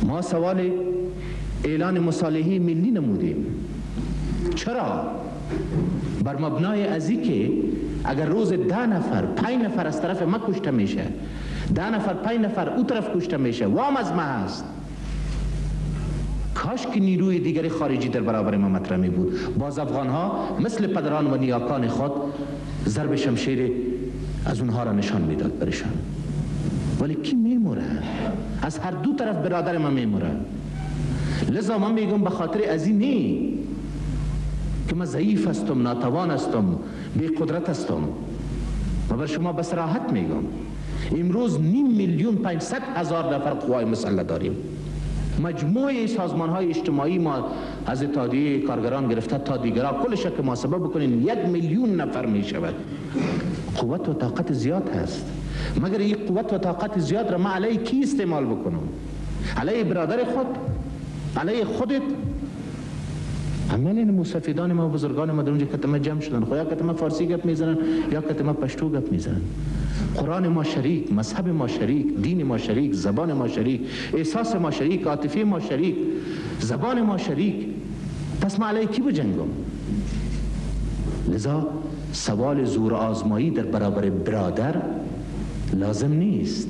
ما سوال اعلان مصالحه ملی نمودیم. چرا؟ بر مبنای ازی که اگر روز 10 نفر 5 نفر از طرف ما کشته میشه، 10 نفر 5 نفر او طرف کشته میشه، وام از ما هست. کاش که نیروی دیگری خارجی در برابر ما مطرح می بود. باز افغان ها مثل پدران و نیاکان خود ضرب شمشیر از اونها را نشان میداد برشان. ولی کی میموره؟ از هر دو طرف برادر ما میموره. لذا من میگم به خاطر از این نی که من ضعیف هستم، ناتوان هستم، بی قدرت هستم. و بر شما به صراحت میگم امروز 500,000 نفر قوای مسلح داریم. مجموعه سازمان های اجتماعی ما از اتحادیه کارگران گرفته تا دیگرها کلش که محاسبه بکنین 1,000,000 نفر می شود. قوت و طاقت زیاد هست، مگر این قوت و طاقت زیاد را ما علیه کی استعمال بکنم؟ علیه برادر خود؟ علیه خودت؟ همین موسفیدان ما و بزرگان ما در اونجا کتمه جمع شدن، خو یا کتمه فارسی گپ میزنن یا کتمه پشتو گپ میزنن. قرآن ما شریک، مذهب ما شریک، دین ما شریک، زبان ما شریک، احساس ما شریک، عاطفه ما شریک، زبان ما شریک. پس ما علیه کی بجنگم؟ لذا سوال زور آزمایی در برابر برادر لازم نیست.